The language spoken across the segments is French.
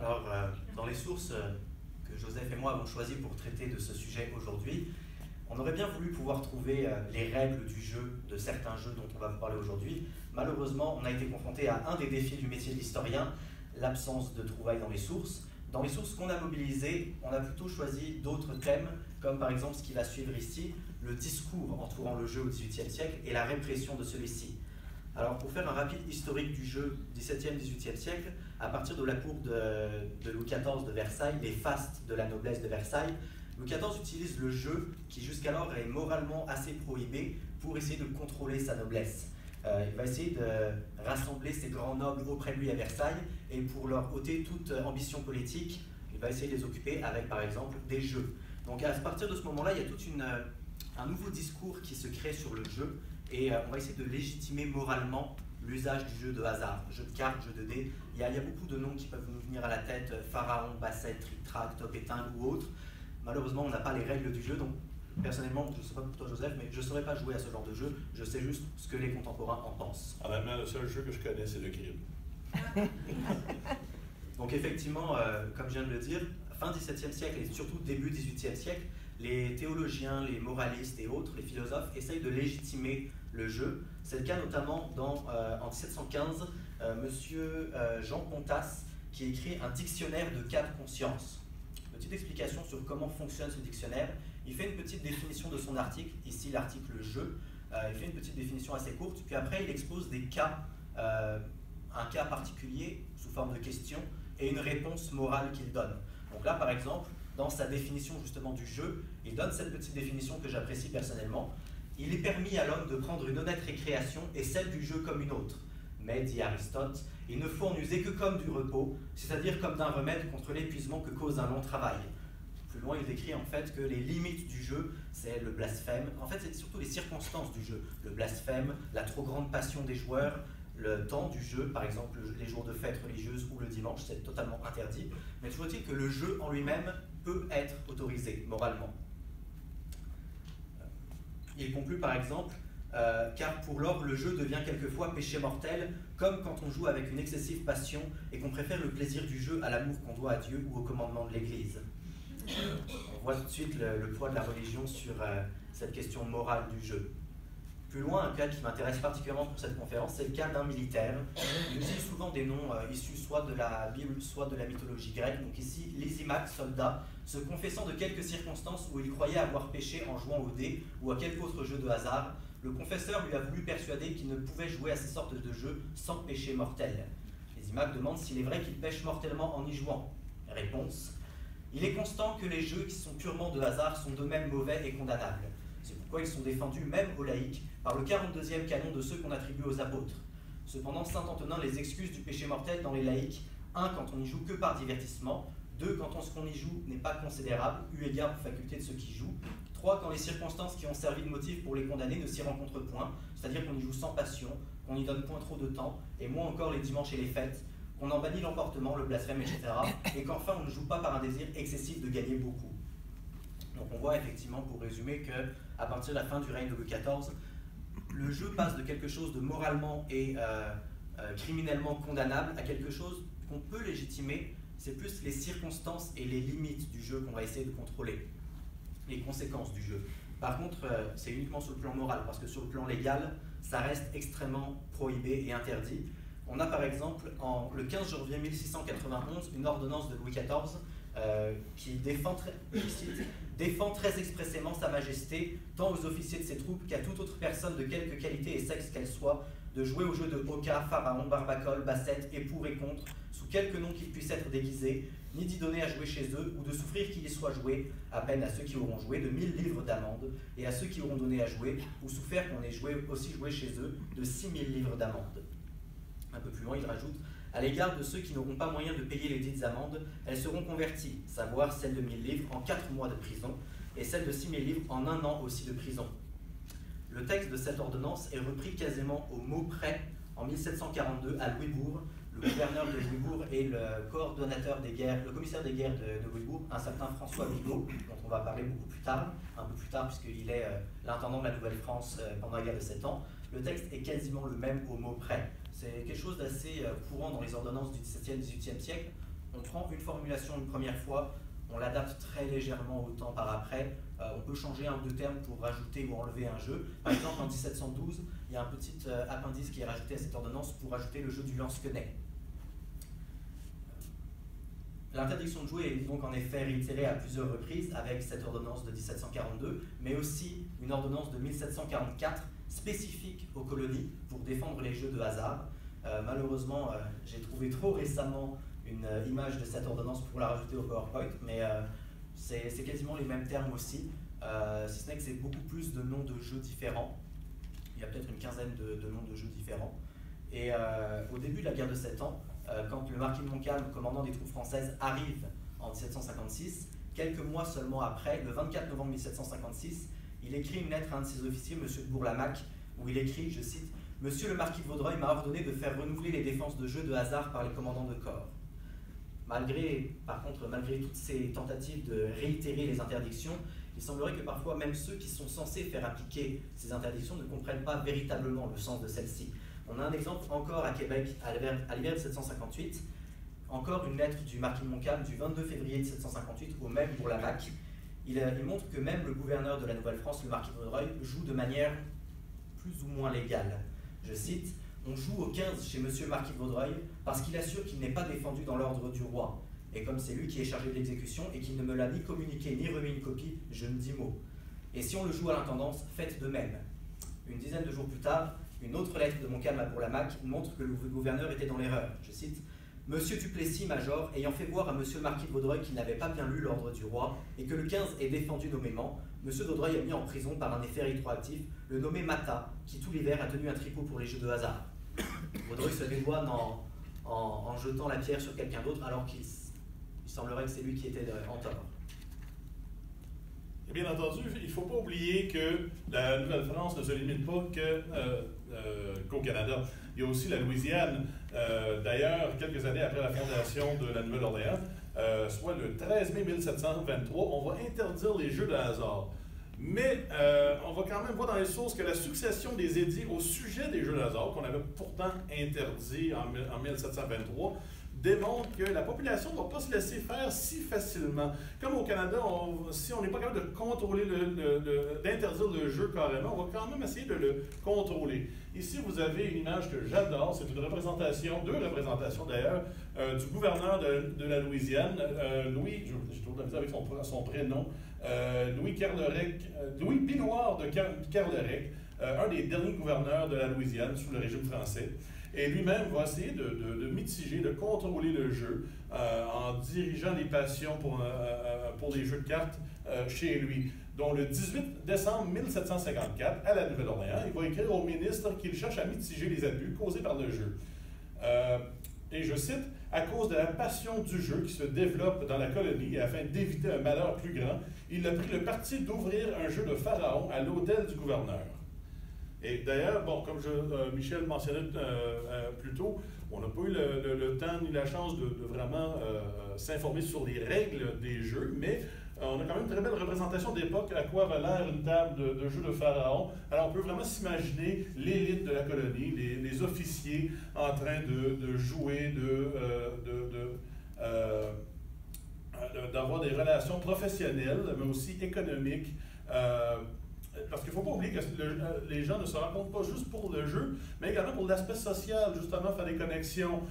Alors, dans les sources que Joseph et moi avons choisies pour traiter de ce sujet aujourd'hui, on aurait bien voulu pouvoir trouver les règles du jeu, de certains jeux dont on va vous parler aujourd'hui. Malheureusement, on a été confronté à un des défis du métier d'historien, l'absence de trouvailles dans les sources. Dans les sources qu'on a mobilisées, on a plutôt choisi d'autres thèmes, comme par exemple ce qui va suivre ici, le discours entourant le jeu au XVIIIe siècle et la répression de celui-ci. Alors, pour faire un rapide historique du jeu XVIIe, XVIIIe siècle, à partir de la cour de Louis XIV de Versailles, les fastes de la noblesse de Versailles, Louis XIV utilise le jeu, qui jusqu'alors est moralement assez prohibé, pour essayer de contrôler sa noblesse. Il va essayer de rassembler ses grands nobles auprès de lui à Versailles, et pour leur ôter toute ambition politique, il va essayer de les occuper avec, par exemple, des jeux. Donc à partir de ce moment-là, il y a tout un nouveau discours qui se crée sur le jeu, et on va essayer de légitimer moralement l'usage du jeu de hasard, jeu de cartes, jeu de dés. Il y a beaucoup de noms qui peuvent nous venir à la tête, pharaon, bassette, tric-trac, top épingle ou autre. Malheureusement, on n'a pas les règles du jeu, donc personnellement, je ne sais pas pour toi Joseph, mais je ne saurais pas jouer à ce genre de jeu, je sais juste ce que les contemporains en pensent. Honnêtement, le seul jeu que je connais, c'est le crime. Donc effectivement, comme je viens de le dire, fin XVIIe siècle et surtout début XVIIIe siècle, les théologiens, les moralistes et autres, les philosophes, essayent de légitimer le jeu. C'est le cas notamment en 1715, monsieur Jean Pontas, qui écrit un dictionnaire de cas de conscience. Petite explication sur comment fonctionne ce dictionnaire. Il fait une petite définition de son article, ici l'article jeu. Il fait une petite définition assez courte, puis après il expose des cas, un cas particulier sous forme de question et une réponse morale qu'il donne. Donc là par exemple, dans sa définition justement du jeu, il donne cette petite définition que j'apprécie personnellement. Il est permis à l'homme de prendre une honnête récréation et celle du jeu comme une autre. Mais, dit Aristote, il ne faut en user que comme du repos, c'est-à-dire comme d'un remède contre l'épuisement que cause un long travail. Plus loin, il décrit en fait que les limites du jeu, c'est le blasphème. En fait, c'est surtout les circonstances du jeu. Le blasphème, la trop grande passion des joueurs, le temps du jeu, par exemple les jours de fête religieuses ou le dimanche, c'est totalement interdit. Mais toujours est-il que le jeu en lui-même peut être autorisé moralement. Il conclut par exemple, car pour l'or, le jeu devient quelquefois péché mortel, comme quand on joue avec une excessive passion et qu'on préfère le plaisir du jeu à l'amour qu'on doit à Dieu ou au commandement de l'Église. On voit tout de suite le poids de la religion sur cette question morale du jeu. Plus loin, un cas qui m'intéresse particulièrement pour cette conférence, c'est le cas d'un militaire. Il utilise souvent des noms issus soit de la Bible, soit de la mythologie grecque. Donc ici, Lysimaque, soldat, se confessant de quelques circonstances où il croyait avoir péché en jouant au dé ou à quelque autre jeu de hasard, le confesseur lui a voulu persuader qu'il ne pouvait jouer à ces sortes de jeux sans péché mortel. Lysimaque demande s'il est vrai qu'il pêche mortellement en y jouant. Réponse: il est constant que les jeux qui sont purement de hasard sont d'eux-mêmes mauvais et condamnables. C'est pourquoi ils sont défendus même aux laïcs par le 42e canon de ceux qu'on attribue aux apôtres. Cependant, saint Antonin les excuse du péché mortel dans les laïcs, 1 quand on n'y joue que par divertissement, 2 quand ce qu'on y joue n'est pas considérable, eu égard aux facultés de ceux qui jouent, 3 quand les circonstances qui ont servi de motif pour les condamner ne s'y rencontrent point, c'est-à-dire qu'on y joue sans passion, qu'on n'y donne point trop de temps, et moins encore les dimanches et les fêtes, qu'on en bannit l'emportement, le blasphème, etc., et qu'enfin on ne joue pas par un désir excessif de gagner beaucoup. Donc on voit effectivement, pour résumer, qu'à partir de la fin du règne de Louis XIV, le jeu passe de quelque chose de moralement et criminellement condamnable à quelque chose qu'on peut légitimer. C'est plus les circonstances et les limites du jeu qu'on va essayer de contrôler, les conséquences du jeu. Par contre, c'est uniquement sur le plan moral, parce que sur le plan légal, ça reste extrêmement prohibé et interdit. On a par exemple, le 15 janvier 1691, une ordonnance de Louis XIV qui défend très expressément Sa Majesté, tant aux officiers de ses troupes qu'à toute autre personne de quelque qualité et sexe qu'elle soit, de jouer au jeu de Oka, Pharaon, Barbacole, Bassette, et pour et contre, sous quelque nom qu'il puisse être déguisé, ni d'y donner à jouer chez eux, ou de souffrir qu'il y soit joué, à peine à ceux qui auront joué, de 1000 livres d'amende, et à ceux qui auront donné à jouer, ou souffert qu'on ait aussi joué chez eux, de 6000 livres d'amende. Un peu plus loin, il rajoute: à l'égard de ceux qui n'auront pas moyen de payer les dites amendes, elles seront converties, savoir celle de 1000 livres en 4 mois de prison, et celle de 6000 livres en 1 an aussi de prison. Le texte de cette ordonnance est repris quasiment au mot près en 1742 à Louisbourg. Le gouverneur de Louisbourg et le coordonnateur des guerres, le commissaire des guerres de Louisbourg, un certain François Bigot, dont on va parler beaucoup plus tard, un peu plus tard puisqu'il est l'intendant de la Nouvelle-France pendant la guerre de 7 ans. Le texte est quasiment le même au mot près. C'est quelque chose d'assez courant dans les ordonnances du XVIIe, XVIIIe siècle. On prend une formulation une première fois, on l'adapte très légèrement au temps par après. On peut changer un ou deux termes pour rajouter ou enlever un jeu. Par exemple, en 1712, il y a un petit appendice qui est rajouté à cette ordonnance pour ajouter le jeu du lance-quenet. L'interdiction de jouer est donc en effet réitérée à plusieurs reprises avec cette ordonnance de 1742, mais aussi une ordonnance de 1744 spécifique aux colonies pour défendre les jeux de hasard. Malheureusement, j'ai trouvé trop récemment une image de cette ordonnance pour la rajouter au PowerPoint, mais c'est quasiment les mêmes termes aussi, si ce n'est que c'est beaucoup plus de noms de jeux différents. Il y a peut-être une quinzaine de noms de jeux différents. Et au début de la guerre de 7 ans, quand le marquis de Montcalm, commandant des troupes françaises, arrive en 1756, quelques mois seulement après, le 24 novembre 1756, il écrit une lettre à un de ses officiers, M. de Bourlamaque, où il écrit, je cite, « Monsieur le marquis de Vaudreuil m'a ordonné de faire renouveler les défenses de jeux de hasard par les commandants de corps. » Par contre, malgré toutes ces tentatives de réitérer les interdictions, il semblerait que parfois même ceux qui sont censés faire appliquer ces interdictions ne comprennent pas véritablement le sens de celles-ci. On a un exemple encore à Québec, à l'hiver 1758, encore une lettre du marquis de Montcalm du 22 février 1758 au même Bourlamaque. Il montre que même le gouverneur de la Nouvelle-France, le marquis de Vaudreuil, joue de manière plus ou moins légale. Je cite, « On joue au 15 chez monsieur le marquis de Vaudreuil parce qu'il assure qu'il n'est pas défendu dans l'ordre du roi. Et comme c'est lui qui est chargé de l'exécution et qu'il ne me l'a ni communiqué ni remis une copie, je ne dis mot. Et si on le joue à l'intendance, faites de même. » Une dizaine de jours plus tard, une autre lettre de Montcalm à Bourlamaque montre que le gouverneur était dans l'erreur. Je cite, « Monsieur Duplessis, major, ayant fait voir à monsieur le marquis de Vaudreuil qu'il n'avait pas bien lu l'ordre du roi et que le 15 est défendu nommément, monsieur de Vaudreuil a mis en prison par un effet rétroactif le nommé Mata, qui tout l'hiver a tenu un tripot pour les jeux de hasard. » Vaudreuil se dédouane en jetant la pierre sur quelqu'un d'autre alors qu'il semblerait que c'est lui qui était en tort. Et bien entendu, il ne faut pas oublier que la Nouvelle-France ne se limite pas qu'au Canada. Il y a aussi la Louisiane. D'ailleurs, quelques années après la fondation de la Nouvelle-Orléans, soit le 13 mai 1723, on va interdire les jeux de hasard. Mais on va quand même voir dans les sources que la succession des édits au sujet des jeux de hasard, qu'on avait pourtant interdits en 1723, démontre que la population ne va pas se laisser faire si facilement. Comme au Canada, si on n'est pas capable de contrôler, d'interdire le jeu carrément, on va quand même essayer de le contrôler. Ici, vous avez une image que j'adore, c'est une représentation, deux représentations d'ailleurs, du gouverneur de la Louisiane, Louis, j'ai trouvé la misère avec son prénom, Louis Pinoir de Carleric, un des derniers gouverneurs de la Louisiane sous le régime français. Et lui-même va essayer de mitiger, de contrôler le jeu en dirigeant les passions pour les jeux de cartes chez lui. Donc, le 18 décembre 1754, à la Nouvelle-Orléans, il va écrire au ministre qu'il cherche à mitiger les abus causés par le jeu. Et je cite, « À cause de la passion du jeu qui se développe dans la colonie et afin d'éviter un malheur plus grand, il a pris le parti d'ouvrir un jeu de pharaon à l'hôtel du gouverneur. » Et d'ailleurs, bon, comme Michel mentionnait plus tôt, on n'a pas eu le temps ni la chance de vraiment s'informer sur les règles des jeux, mais on a quand même une très belle représentation d'époque à quoi avait l'air une table de jeu de pharaon. Alors on peut vraiment s'imaginer l'élite de la colonie, les officiers en train de jouer, d'avoir des relations professionnelles, mais aussi économiques. Parce qu'il ne faut pas oublier que les gens ne se rencontrent pas juste pour le jeu, mais également pour l'aspect social, justement, faire des connexions,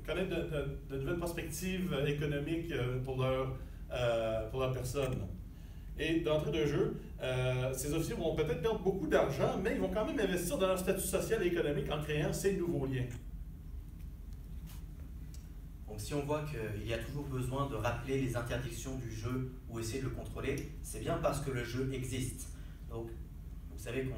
connaître de nouvelles perspectives économiques pour leur personne. Et d'entrée de jeu, ces officiers vont peut-être perdre beaucoup d'argent, mais ils vont quand même investir dans leur statut social et économique en créant ces nouveaux liens. Donc si on voit qu'il y a toujours besoin de rappeler les interdictions du jeu ou essayer de le contrôler, c'est bien parce que le jeu existe. Donc vous savez qu'on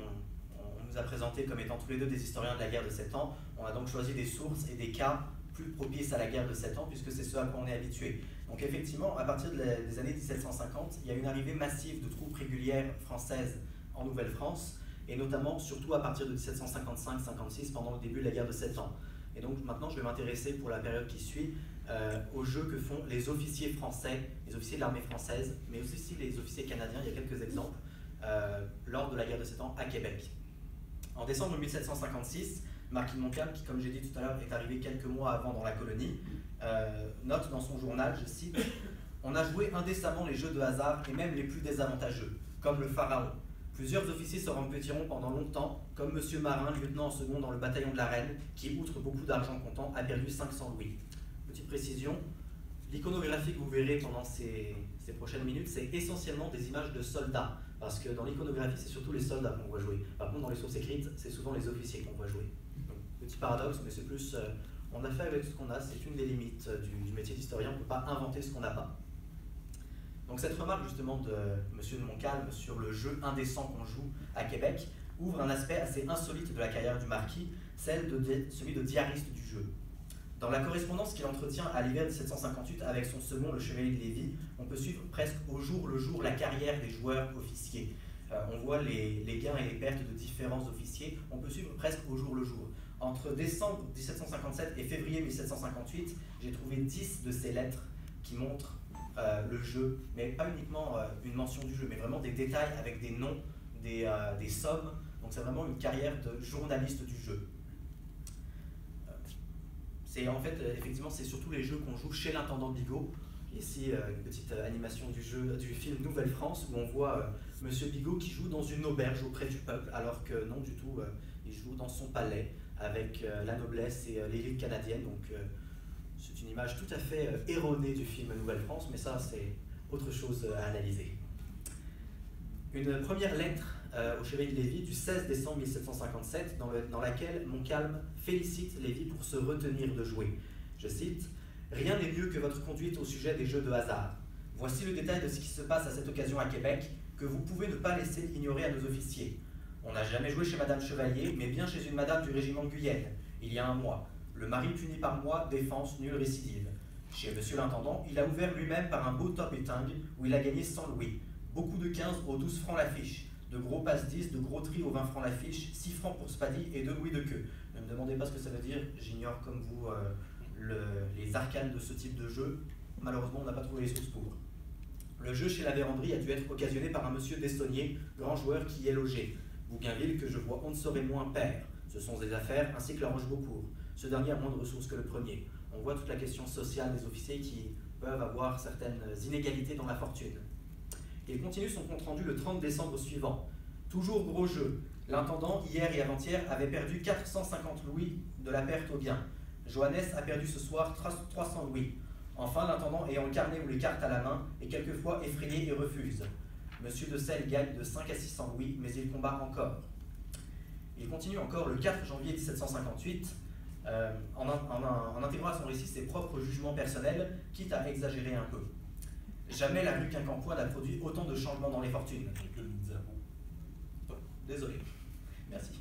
nous a présenté comme étant tous les deux des historiens de la guerre de 7 ans. On a donc choisi des sources et des cas plus propices à la guerre de 7 ans puisque c'est ce à quoi on est habitué. Donc effectivement, à partir des années 1750, il y a une arrivée massive de troupes régulières françaises en Nouvelle-France et notamment, surtout à partir de 1755-56 pendant le début de la guerre de 7 ans. Et donc maintenant, je vais m'intéresser pour la période qui suit aux jeux que font les officiers français, les officiers de l'armée française, mais aussi les officiers canadiens. Il y a quelques exemples lors de la guerre de 7 ans à Québec. En décembre 1756, Marquis de Montcalm, qui, comme j'ai dit tout à l'heure, est arrivé quelques mois avant dans la colonie, note dans son journal, je cite, « On a joué indécemment les jeux de hasard et même les plus désavantageux, comme le pharaon. Plusieurs officiers se rempetiront pendant longtemps, comme M. Marin, lieutenant en second dans le bataillon de la Reine, qui, outre beaucoup d'argent comptant, a perdu 500 louis. » Petite précision, l'iconographie que vous verrez pendant ces prochaines minutes, c'est essentiellement des images de soldats, parce que dans l'iconographie, c'est surtout les soldats qu'on voit jouer. Par contre, dans les sources écrites, c'est souvent les officiers qu'on voit jouer. Donc, petit paradoxe, mais c'est plus, on a fait avec ce qu'on a, c'est une des limites du métier d'historien, on ne peut pas inventer ce qu'on n'a pas. Donc cette remarque justement de M. de Montcalm sur le jeu indécent qu'on joue à Québec ouvre un aspect assez insolite de la carrière du marquis, celui de diariste du jeu. Dans la correspondance qu'il entretient à l'hiver 1758 avec son second, le chevalier de Lévis, on peut suivre presque au jour le jour la carrière des joueurs officiers. On voit les gains et les pertes de différents officiers, on peut suivre presque au jour le jour. Entre décembre 1757 et février 1758, j'ai trouvé 10 de ces lettres qui montrent le jeu, mais pas uniquement une mention du jeu, mais vraiment des détails avec des noms, des sommes. Donc c'est vraiment une carrière de journaliste du jeu. C'est en fait, effectivement, c'est surtout les jeux qu'on joue chez l'intendant Bigot. Ici, une petite animation du film Nouvelle-France, où on voit Monsieur Bigot qui joue dans une auberge auprès du peuple, alors que non du tout, il joue dans son palais avec la noblesse et l'élite canadienne. Donc c'est une image tout à fait erronée du film Nouvelle-France, mais ça, c'est autre chose à analyser. Une première lettre au chevalier de Lévis du 16 décembre 1757, dans laquelle Montcalm félicite Lévis pour se retenir de jouer. Je cite, « Rien n'est mieux que votre conduite au sujet des jeux de hasard. Voici le détail de ce qui se passe à cette occasion à Québec, que vous pouvez ne pas laisser ignorer à nos officiers. On n'a jamais joué chez Madame Chevalier, mais bien chez une madame du régiment de Guyenne, il y a un mois. Le mari puni par mois, défense, nulle récidive. Chez Monsieur l'Intendant, il a ouvert lui-même par un beau top étingue, où il a gagné 100 louis. Beaucoup de 15 aux 12 francs la fiche. De gros passe-10, de gros tri aux 20 francs la fiche, 6 francs pour Spadi et 2 louis de queue. Ne me demandez pas ce que ça veut dire, j'ignore comme vous les arcanes de ce type de jeu. Malheureusement, on n'a pas trouvé les sources pour. Le jeu chez la Vérandrie a dû être occasionné par un monsieur Dessonnier, grand joueur qui y est logé. Bougainville, que je vois on ne saurait moins père. Ce sont des affaires, ainsi que la Rochebourg. Ce dernier a moins de ressources que le premier. On voit toute la question sociale des officiers qui peuvent avoir certaines inégalités dans la fortune. Il continue son compte-rendu le 30 décembre suivant. Toujours gros jeu. L'intendant, hier et avant-hier, avait perdu 450 louis de la perte au gain. Joannès a perdu ce soir 300 louis. Enfin, l'intendant ayant le carnet ou les cartes à la main est quelquefois effrayé et refuse. Monsieur de Selle gagne de 5 à 600 louis, mais il combat encore. Il continue encore le 4 janvier 1758, en intégrant à son récit ses propres jugements personnels, quitte à exagérer un peu. Jamais la rue Quincampoix n'a produit autant de changements dans les fortunes. Désolé. Merci.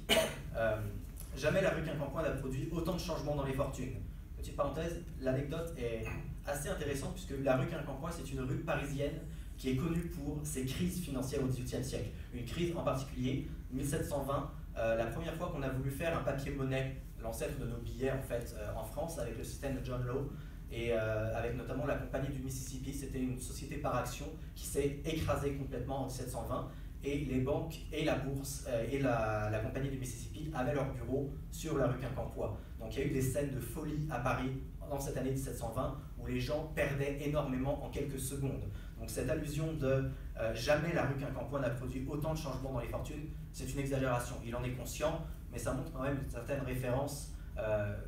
Jamais la rue Quincampoix n'a produit autant de changements dans les fortunes. Petite parenthèse, l'anecdote est assez intéressante puisque la rue Quincampoix, c'est une rue parisienne qui est connue pour ses crises financières au XVIIIe siècle. Une crise en particulier, 1720, la première fois qu'on a voulu faire un papier-monnaie, l'ancêtre de nos billets en fait en France, avec le système de John Law, et avec notamment la compagnie du Mississippi. C'était une société par action qui s'est écrasée complètement en 1720, et les banques et la bourse et la compagnie du Mississippi avaient leur bureau sur la rue Quincampoix. Donc il y a eu des scènes de folie à Paris dans cette année 1720 où les gens perdaient énormément en quelques secondes. Donc cette allusion de jamais la rue Quincampoix n'a produit autant de changements dans les fortunes, c'est une exagération. Il en est conscient, mais ça montre quand même une certaine référence,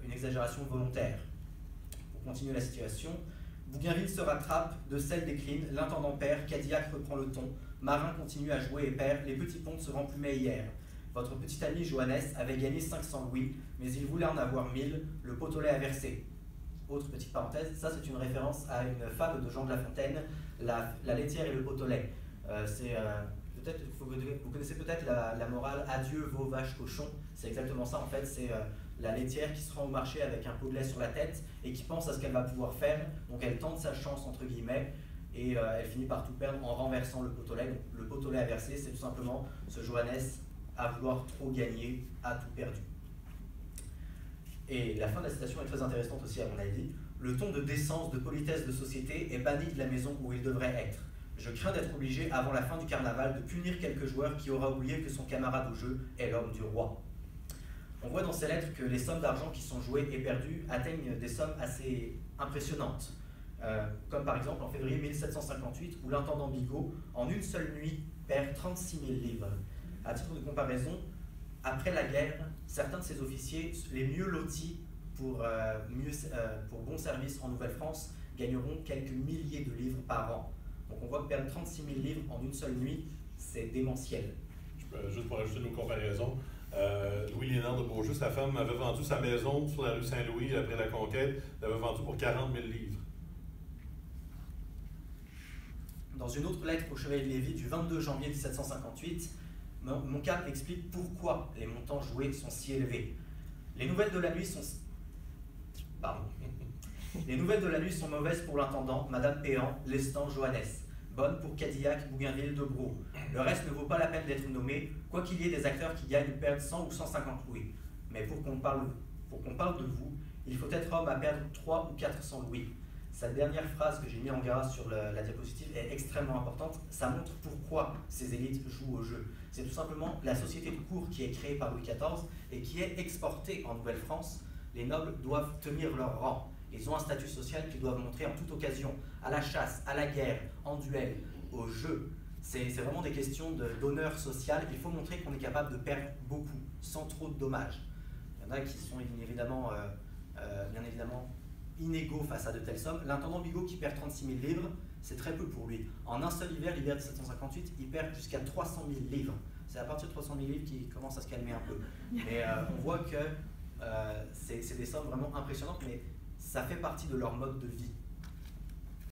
une exagération volontaire. Pour continuer la situation, Bougainville se rattrape, de Selle décline, l'intendant perd, Cadillac reprend le ton, Marin continue à jouer et perd, les petits ponts se remplumaient hier. Votre petit ami Joannès avait gagné 500 louis, mais il voulait en avoir 1000, le pot-au-lait a versé. Autre petite parenthèse, ça c'est une référence à une fable de Jean de La Fontaine, la laitière et le pot-au-lait. Vous connaissez peut-être la morale « Adieu vos vaches cochons », c'est exactement ça en fait, c'est la laitière qui se rend au marché avec un pot de lait sur la tête et qui pense à ce qu'elle va pouvoir faire, donc elle tente sa chance entre guillemets, et elle finit par tout perdre en renversant le pot au lait. Donc, le pot au lait à verser, c'est tout simplement ce Joannès à vouloir trop gagner, a tout perdu. Et la fin de la citation est très intéressante aussi à mon avis. Le ton de décence, de politesse de société est banni de la maison où il devrait être. Je crains d'être obligé, avant la fin du carnaval, de punir quelques joueurs qui aura oublié que son camarade au jeu est l'homme du roi. On voit dans ces lettres que les sommes d'argent qui sont jouées et perdues atteignent des sommes assez impressionnantes. Comme par exemple en février 1758, où l'intendant Bigot, en une seule nuit, perd 36 000 livres. À titre de comparaison, après la guerre, certains de ces officiers, les mieux lotis pour bon service en Nouvelle-France, gagneront quelques milliers de livres par an. Donc on voit que perdre 36 000 livres en une seule nuit, c'est démentiel. Juste pour ajouter nos comparaisons, Louis-Léonard de Beaujeu, sa femme avait vendu sa maison sur la rue Saint-Louis après la conquête, l'avait vendue pour 40 000 livres. Dans une autre lettre au chevalier de Lévis du 22 janvier 1758, Montcalm explique pourquoi les montants joués sont si élevés. Les nouvelles de la nuit sont... Les nouvelles de la nuit sont mauvaises pour l'intendant, Madame Péan, Lestan, Johannes. Bonnes pour Cadillac, Bougainville, Debrou. Le reste ne vaut pas la peine d'être nommé, quoi qu'il y ait des acteurs qui gagnent ou perdent 100 ou 150 louis. Mais pour qu'on parle de vous, il faut être homme à perdre 3 ou 400 louis. Cette dernière phrase que j'ai mis en gras sur la diapositive est extrêmement importante. Ça montre pourquoi ces élites jouent au jeu. C'est tout simplement la société de cour qui est créée par Louis XIV et qui est exportée en Nouvelle-France. Les nobles doivent tenir leur rang. Ils ont un statut social qu'ils doivent montrer en toute occasion, à la chasse, à la guerre, en duel, au jeu. C'est vraiment des questions d'honneur social. Il faut montrer qu'on est capable de perdre beaucoup, sans trop de dommages. Il y en a qui sont bien évidemment inégaux face à de telles sommes. L'intendant Bigot qui perd 36 000 livres, c'est très peu pour lui. En un seul hiver, l'hiver 1758, il perd jusqu'à 300 000 livres. C'est à partir de 300 000 livres qu'il commence à se calmer un peu. Mais on voit que c'est des sommes vraiment impressionnantes, mais ça fait partie de leur mode de vie.